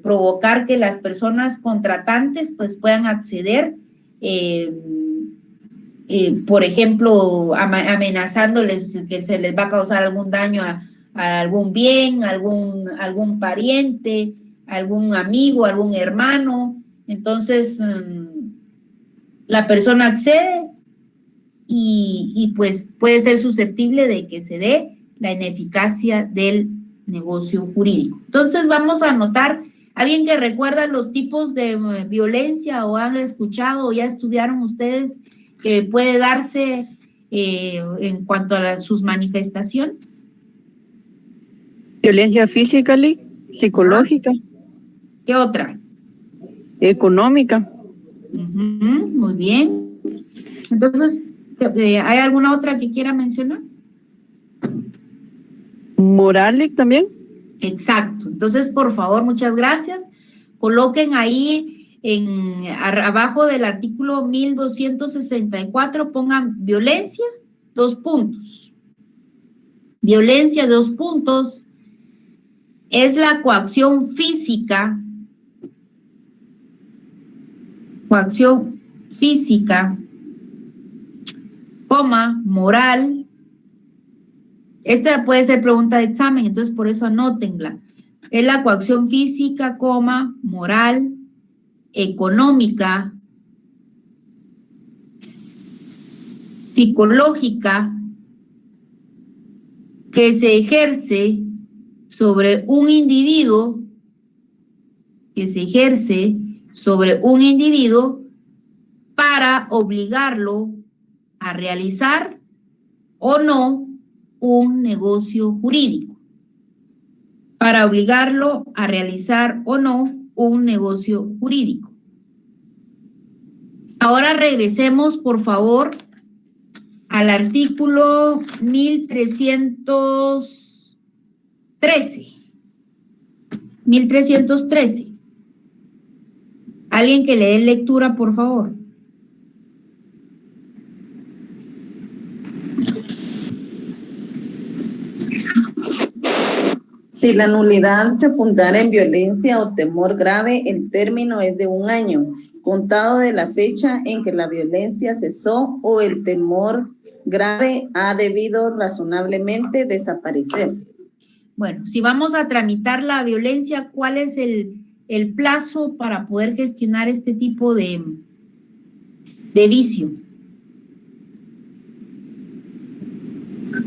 provocar que las personas contratantes pues puedan acceder, por ejemplo, amenazándoles que se les va a causar algún daño a algún bien, algún pariente, algún amigo, algún hermano. Entonces, la persona accede y pues puede ser susceptible de que se dé la ineficacia del negocio jurídico. Entonces vamos a anotar, alguien que recuerda los tipos de violencia o han escuchado o ya estudiaron ustedes que puede darse en cuanto a sus manifestaciones. Violencia física, psicológica. ¿Qué otra? Económica. Muy bien. Entonces, ¿hay alguna otra que quiera mencionar? Moral también. Exacto. Entonces, por favor, muchas gracias. Coloquen ahí abajo del artículo 1264, pongan violencia, 2 puntos. Violencia, 2 puntos. Es la coacción física. Coacción física, coma, moral. Esta puede ser pregunta de examen, entonces por eso anótenla. Es la coacción física, coma, moral, económica, psicológica, que se ejerce sobre un individuo que se ejerce sobre un individuo para obligarlo a realizar o no un negocio jurídico. Para obligarlo a realizar o no un negocio jurídico. Ahora regresemos, por favor, al artículo 1313. 1313. Alguien que le dé lectura, por favor. Si la nulidad se fundara en violencia o temor grave, el término es de 1 año, contado de la fecha en que la violencia cesó o el temor grave ha debido razonablemente desaparecer. Bueno, si vamos a tramitar la violencia, ¿cuál es el plazo para poder gestionar este tipo de vicio?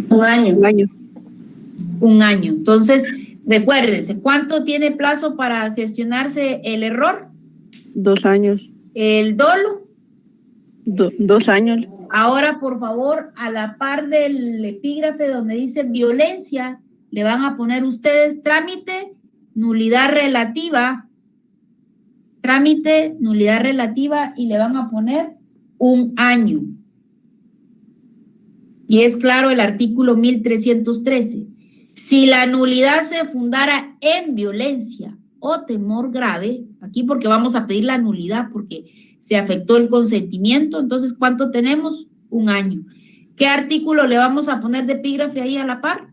1 año. 1 año. 1 año. Entonces, recuérdese, ¿cuánto tiene plazo para gestionarse el error? 2 años. ¿El dolo? 2 años. Ahora, por favor, a la par del epígrafe donde dice violencia, le van a poner ustedes trámite, nulidad relativa. Trámite, nulidad relativa y le van a poner 1 año. Y es claro el artículo 1313. Si la nulidad se fundara en violencia o temor grave, aquí porque vamos a pedir la nulidad porque se afectó el consentimiento, entonces ¿cuánto tenemos? 1 año. ¿Qué artículo le vamos a poner de epígrafe ahí a la par?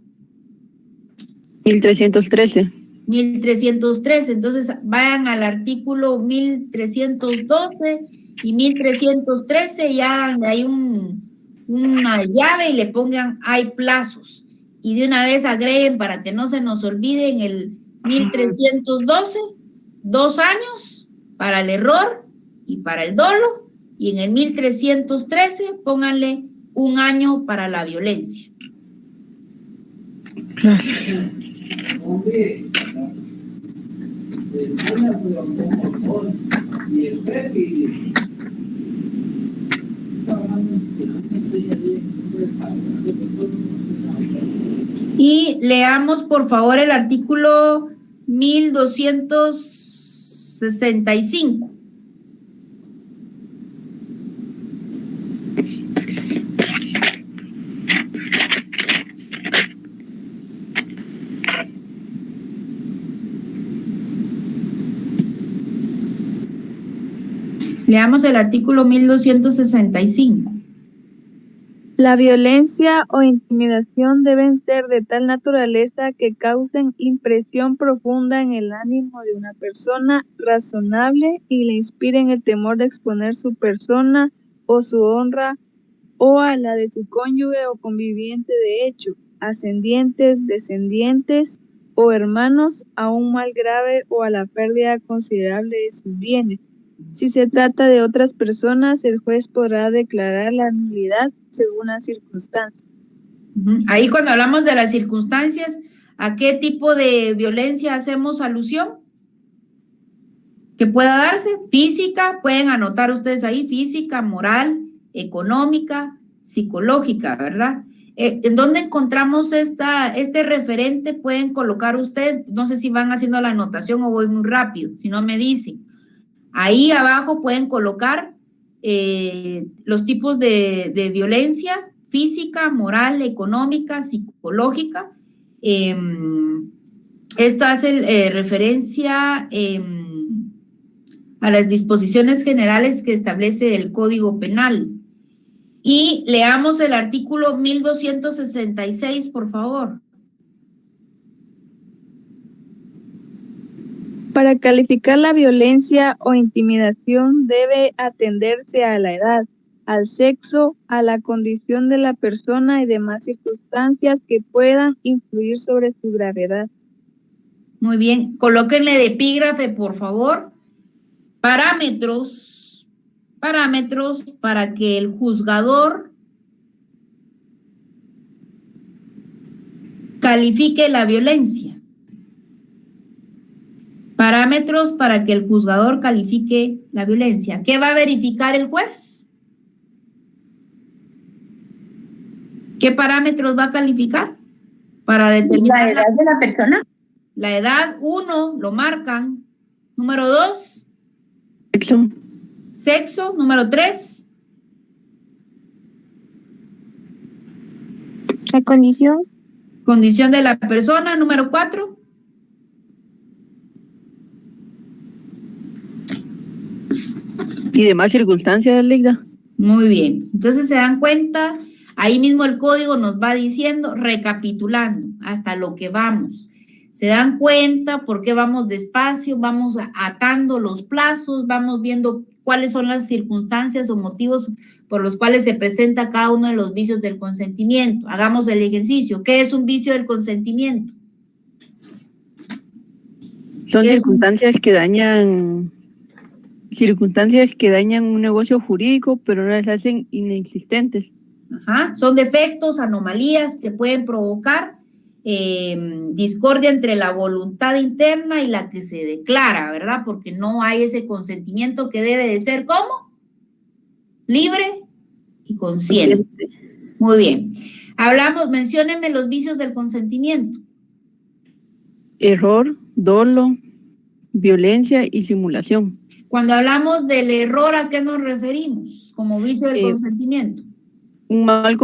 1313. 1313, entonces vayan al artículo 1312 y 1313 y hagan ahí una llave y le pongan hay plazos. Y de una vez agreguen para que no se nos olvide en el 1312, 2 años para el error y para el dolo, y en el 1313 pónganle 1 año para la violencia. Y leamos por favor el artículo 1265. Leamos el artículo 1265. La violencia o intimidación deben ser de tal naturaleza que causen impresión profunda en el ánimo de una persona razonable y le inspiren el temor de exponer su persona o su honra o a la de su cónyuge o conviviente de hecho, ascendientes, descendientes o hermanos a un mal grave o a la pérdida considerable de sus bienes. Si se trata de otras personas, el juez podrá declarar la nulidad según las circunstancias. Ahí cuando hablamos de las circunstancias, ¿a qué tipo de violencia hacemos alusión? Que pueda darse física, pueden anotar ustedes ahí, física, moral, económica, psicológica, ¿verdad? ¿En dónde encontramos este referente? Pueden colocar ustedes, no sé si van haciendo la anotación o voy muy rápido, si no me dicen. Ahí abajo pueden colocar los tipos de violencia física, moral, económica, psicológica. Esto hace referencia a las disposiciones generales que establece el Código Penal. Y leamos el artículo 1266, por favor. Para calificar la violencia o intimidación debe atenderse a la edad, al sexo, a la condición de la persona y demás circunstancias que puedan influir sobre su gravedad. Muy bien, colóquenle de epígrafe, por favor, parámetros para que el juzgador califique la violencia. Parámetros para que el juzgador califique la violencia. ¿Qué va a verificar el juez? ¿Qué parámetros va a calificar para determinar la edad de la persona? La edad, 1, lo marcan. Número 2. Sexo. Sexo. Número 3. La condición. Condición de la persona. Número 4. Y demás circunstancias, Ligda. Muy bien. Entonces se dan cuenta, ahí mismo el código nos va diciendo, recapitulando hasta lo que vamos. Se dan cuenta por qué vamos despacio, vamos atando los plazos, vamos viendo cuáles son las circunstancias o motivos por los cuales se presenta cada uno de los vicios del consentimiento. Hagamos el ejercicio. ¿Qué es un vicio del consentimiento? Son circunstancias que dañan un negocio jurídico, pero no las hacen inexistentes. Ajá. Son defectos, anomalías que pueden provocar discordia entre la voluntad interna y la que se declara, ¿verdad? Porque no hay ese consentimiento que debe de ser, ¿cómo? Libre y consciente. Muy bien. Menciónenme los vicios del consentimiento. Error, dolo, violencia y simulación. Cuando hablamos del error, ¿a qué nos referimos como vicio del consentimiento? Un mal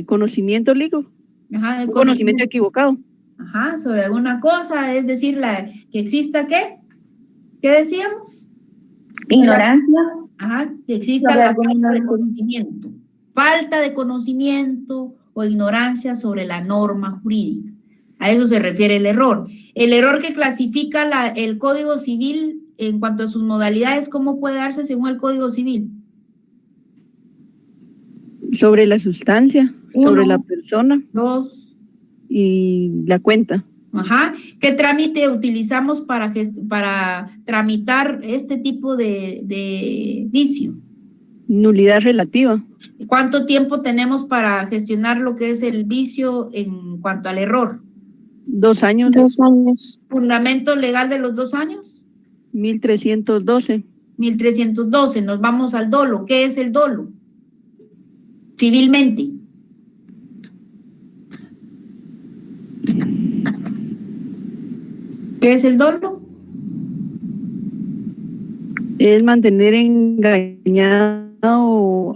conocimiento, Ligo. Ajá, un conocimiento equivocado. Ajá, sobre alguna cosa, es decir, que exista ¿qué? ¿Qué decíamos? Ignorancia. Ajá, que exista la falta de conocimiento. Falta de conocimiento o ignorancia sobre la norma jurídica. A eso se refiere el error. El error que clasifica el Código Civil en cuanto a sus modalidades, ¿cómo puede darse según el Código Civil? Sobre la sustancia, 1, sobre la persona. 2. Y la cuenta. Ajá. ¿Qué trámite utilizamos para tramitar este tipo de vicio? Nulidad relativa. ¿Cuánto tiempo tenemos para gestionar lo que es el vicio en cuanto al error? 2 años. 2 años. ¿Fundamento legal de los 2 años? 1312. 1312. Nos vamos al dolo. ¿Qué es el dolo? Civilmente. ¿Qué es el dolo? Es mantener engañado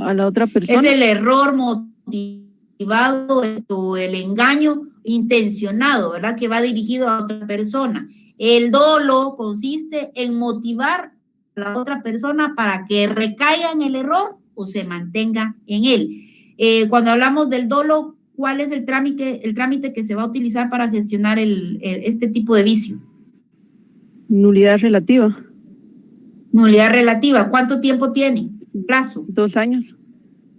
a la otra persona. Es el error motivado o el engaño intencionado, ¿verdad? Que va dirigido a otra persona. El dolo consiste en motivar a la otra persona para que recaiga en el error o se mantenga en él. Cuando hablamos del dolo, ¿cuál es el trámite que se va a utilizar para gestionar este tipo de vicio? Nulidad relativa. Nulidad relativa. ¿Cuánto tiempo tiene? Plazo. 2 años.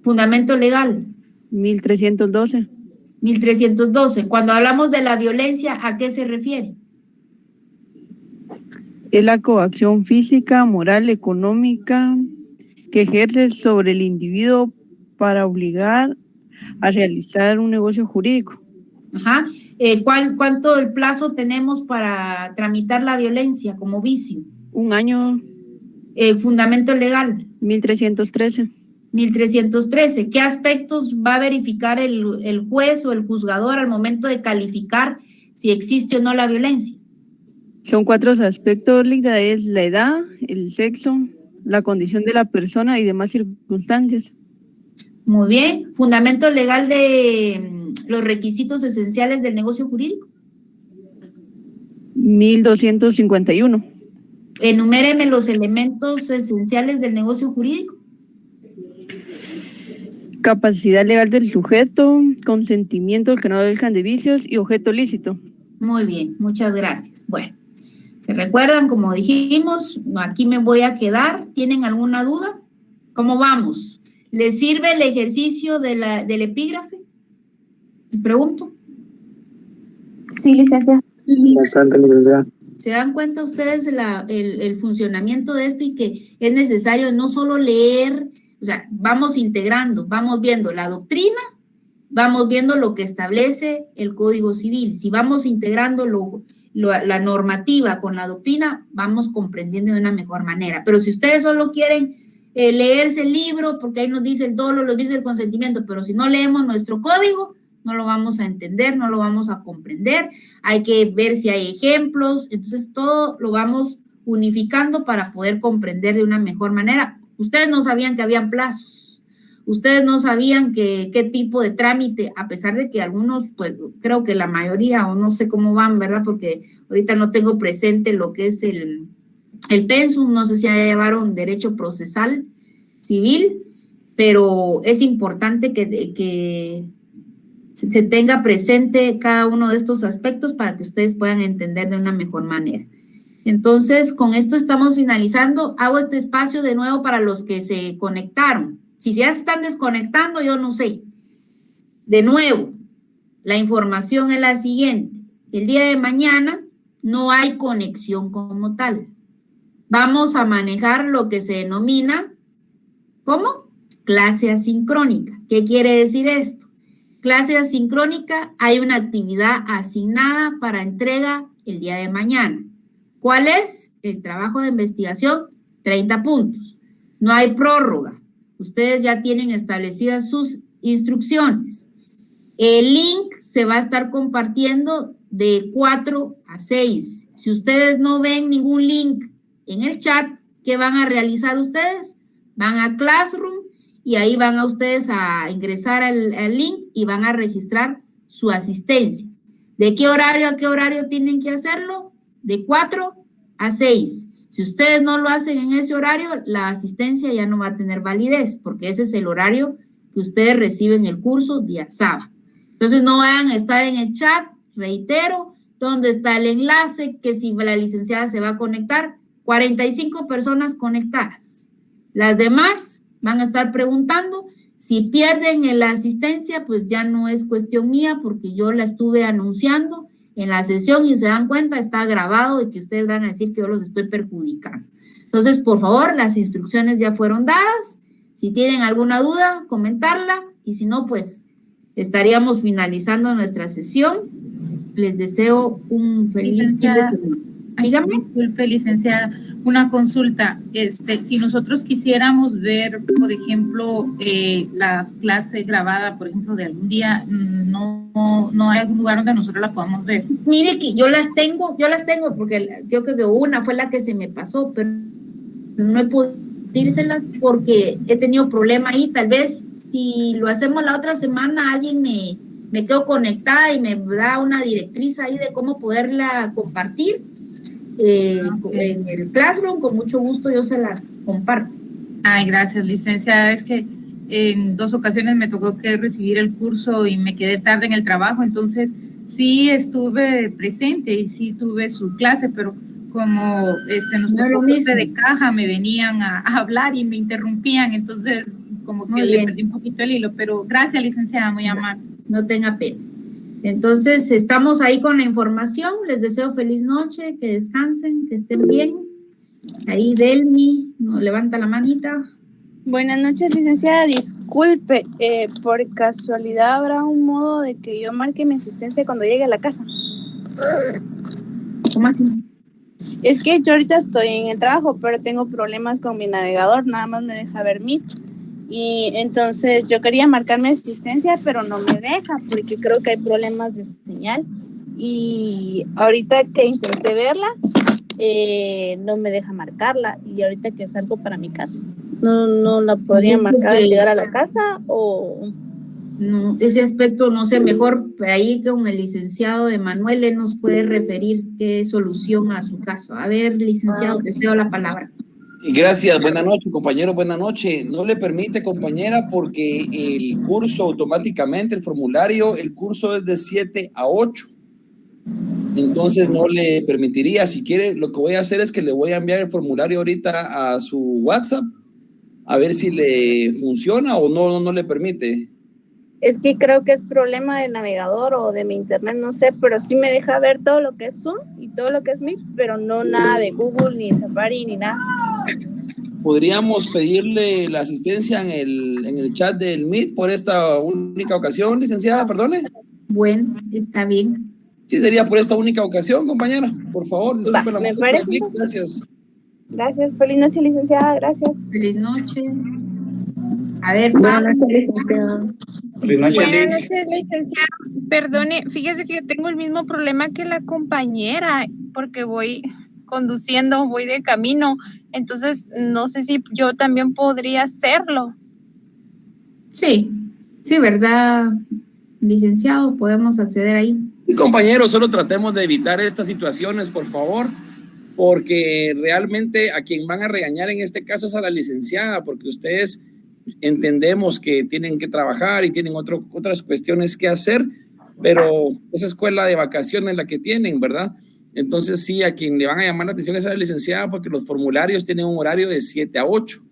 Fundamento legal. 1312. 1312. Cuando hablamos de la violencia, ¿a qué se refiere? Es la coacción física, moral, económica que ejerce sobre el individuo para obligar a realizar un negocio jurídico. Ajá. ¿Cuánto el plazo tenemos para tramitar la violencia como vicio? 1 año. Fundamento legal. 1313. 1313. ¿Qué aspectos va a verificar el juez o el juzgador al momento de calificar si existe o no la violencia? Son 4 aspectos, Ligda, es la edad, el sexo, la condición de la persona y demás circunstancias. Muy bien. ¿Fundamento legal de los requisitos esenciales del negocio jurídico? 1251. Enuméreme los elementos esenciales del negocio jurídico. Capacidad legal del sujeto, consentimiento que no dejan de vicios y objeto lícito. Muy bien, muchas gracias. Bueno, ¿se recuerdan? Como dijimos, aquí me voy a quedar. ¿Tienen alguna duda? ¿Cómo vamos? ¿Les sirve el ejercicio del epígrafe? ¿Les pregunto? Sí, licenciada. Bastante, licenciada. ¿Se dan cuenta ustedes el funcionamiento de esto y que es necesario no solo leer, o sea, vamos integrando, vamos viendo la doctrina vamos viendo lo que establece el Código Civil. Si vamos integrando la normativa con la doctrina, vamos comprendiendo de una mejor manera. Pero si ustedes solo quieren leerse el libro, porque ahí nos dice el dolo, nos dice el consentimiento, pero si no leemos nuestro código, no lo vamos a entender, no lo vamos a comprender. Hay que ver si hay ejemplos. Entonces, todo lo vamos unificando para poder comprender de una mejor manera. Ustedes no sabían que habían plazos. Ustedes no sabían qué tipo de trámite, a pesar de que algunos, pues creo que la mayoría, o no sé cómo van, ¿verdad? Porque ahorita no tengo presente lo que es el pensum, no sé si ya llevaron derecho procesal civil, pero es importante que se tenga presente cada uno de estos aspectos para que ustedes puedan entender de una mejor manera. Entonces, con esto estamos finalizando. Hago este espacio de nuevo para los que se conectaron. Si ya se están desconectando, yo no sé. De nuevo, la información es la siguiente. El día de mañana no hay conexión como tal. Vamos a manejar lo que se denomina, ¿cómo? Clase asincrónica. ¿Qué quiere decir esto? Clase asincrónica, hay una actividad asignada para entrega el día de mañana. ¿Cuál es? El trabajo de investigación, 30 puntos. No hay prórroga. Ustedes ya tienen establecidas sus instrucciones. El link se va a estar compartiendo de 4 a 6. Si ustedes no ven ningún link en el chat, ¿qué van a realizar ustedes? Van a Classroom y ahí van a ustedes a ingresar al link y van a registrar su asistencia. ¿De qué horario a qué horario tienen que hacerlo? De 4 a 6. Si ustedes no lo hacen en ese horario, la asistencia ya no va a tener validez, porque ese es el horario que ustedes reciben el curso día sábado. Entonces, no vayan a estar en el chat, reitero, donde está el enlace, que si la licenciada se va a conectar, 45 personas conectadas. Las demás van a estar preguntando. Si pierden la asistencia, pues ya no es cuestión mía, porque yo la estuve anunciando en la sesión y se dan cuenta, está grabado y que ustedes van a decir que yo los estoy perjudicando. Entonces, por favor, las instrucciones ya fueron dadas. Si tienen alguna duda, comentarla, y si no, pues estaríamos finalizando nuestra sesión. Les deseo un feliz fin de semana. Dígame. Disculpe, licenciada, una consulta. Si nosotros quisiéramos ver, por ejemplo, las clases grabadas, por ejemplo, de algún día, no hay algún lugar donde nosotros la podamos ver. Mire que yo las tengo porque creo que de una fue la que se me pasó, pero no he podido decírselas porque he tenido problema ahí. Tal vez si lo hacemos la otra semana, alguien me quedo conectada y me da una directriz ahí de cómo poderla compartir. En el Classroom, con mucho gusto yo se las comparto. Ay, gracias, licenciada. Es que en 2 ocasiones me tocó que recibir el curso y me quedé tarde en el trabajo, entonces sí estuve presente y sí tuve su clase, pero como nos tocó de caja, me venían a hablar y me interrumpían, entonces como que le perdí un poquito el hilo, pero gracias, licenciada, muy amable. No tenga pena. Entonces, estamos ahí con la información. Les deseo feliz noche, que descansen, que estén bien. Ahí Delmi nos levanta la manita. Buenas noches, licenciada. Disculpe, por casualidad, ¿habrá un modo de que yo marque mi asistencia cuando llegue a la casa? ¿Cómo así? Es que yo ahorita estoy en el trabajo, pero tengo problemas con mi navegador, nada más me deja ver Meet. Y entonces yo quería marcar mi asistencia, pero no me deja porque creo que hay problemas de señal. Y ahorita que intenté verla, no me deja marcarla. Y ahorita que salgo para mi casa, no la podría marcar al llegar a la casa o... No, ese aspecto, no sé, mejor ahí con el licenciado Emanuel él nos puede referir qué solución a su caso. A ver, licenciado, te cedo la palabra. Gracias, buenas noches, compañero, buenas noches. No le permite, compañera, porque el curso automáticamente, el formulario, el curso es de 7 a 8. Entonces no le permitiría. Si quiere, lo que voy a hacer es que le voy a enviar el formulario ahorita a su WhatsApp, a ver si le funciona o no le permite. Es que creo que es problema del navegador o de mi internet, no sé, pero sí me deja ver todo lo que es Zoom y todo lo que es Meet, pero no nada de Google, ni Safari, ni nada. ¿podríamos pedirle la asistencia en el chat del Meet por esta única ocasión, licenciada? Perdone. Bueno, está bien. Sí, sería por esta única ocasión, compañera. Por favor, disculpe la me molestia. parece, Lic, entonces. gracias. Gracias. Feliz noche, licenciada. Gracias. Feliz noche. A ver, Buenas noches, licenciada. Feliz noche, Buenas Lic. noches, licenciada. Perdone, fíjese que yo tengo el mismo problema que la compañera, porque voy conduciendo, voy de camino, entonces no sé si yo también podría hacerlo. Sí, ¿verdad, licenciado? Podemos acceder ahí. Sí, compañeros, solo tratemos de evitar estas situaciones, por favor, porque realmente a quien van a regañar en este caso es a la licenciada, porque ustedes entendemos que tienen que trabajar y tienen otras cuestiones que hacer, pero esa escuela de vacaciones la que tienen, ¿verdad? Entonces sí, a quien le van a llamar la atención es a la licenciada, porque los formularios tienen un horario de 7 a 8.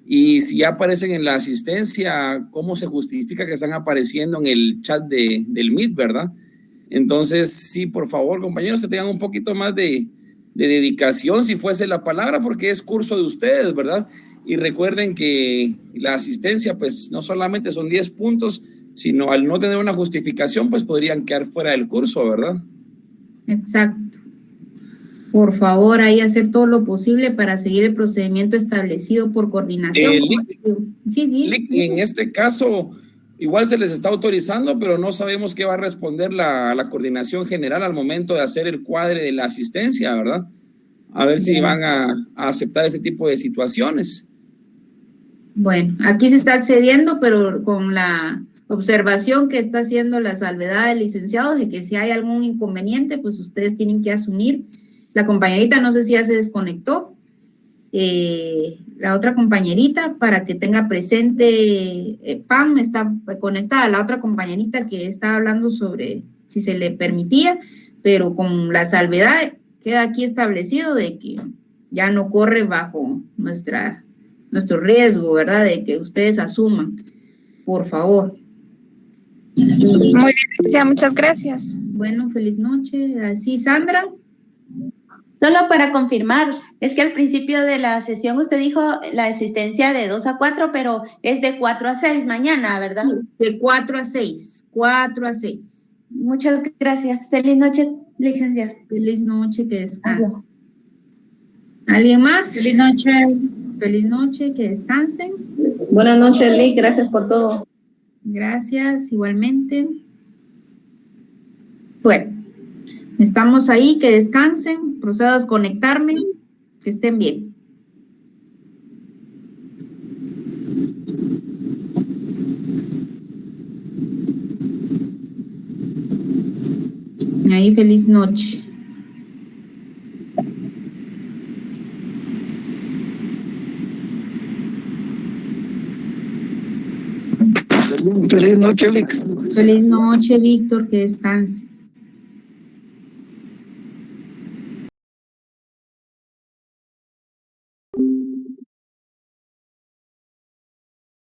Y si ya aparecen en la asistencia, ¿cómo se justifica que están apareciendo en el chat del Meet, verdad? Entonces, sí, por favor, compañeros, que tengan un poquito más de dedicación, si fuese la palabra, porque es curso de ustedes, ¿verdad? Y recuerden que la asistencia, pues, no solamente son 10 puntos, sino al no tener una justificación, pues, podrían quedar fuera del curso, ¿verdad? Exacto. Por favor, ahí hacer todo lo posible para seguir el procedimiento establecido por coordinación. Lic, en este caso, igual se les está autorizando, pero no sabemos qué va a responder la coordinación general al momento de hacer el cuadre de la asistencia, ¿verdad? A ver si van a aceptar este tipo de situaciones. Bueno, aquí se está accediendo, pero con la observación que está haciendo la salvedad del licenciado de que si hay algún inconveniente, pues ustedes tienen que asumir. La compañerita, no sé si ya se desconectó, la otra compañerita, para que tenga presente, Pam está conectada, la otra compañerita que está hablando sobre si se le permitía, pero con la salvedad queda aquí establecido de que ya no corre bajo nuestro riesgo, ¿verdad? De que ustedes asuman, por favor. Muy bien, licenciada, muchas gracias. Bueno, feliz noche. Así, Sandra. Solo para confirmar, es que al principio de la sesión usted dijo la asistencia de 2 a 4, pero es de 4 a 6 mañana, ¿verdad? De 4 a 6, 4 a 6. Muchas gracias. Feliz noche, licenciada. Feliz noche, que descanse. ¿Alguien más? Feliz noche. Feliz noche, que descansen. Buenas noches, Lic, gracias por todo. Gracias, igualmente. Bueno, estamos ahí, que descansen, procedo a desconectarme, que estén bien. Ahí, feliz noche. Feliz noche, Lic. Feliz noche, Víctor, que descanse.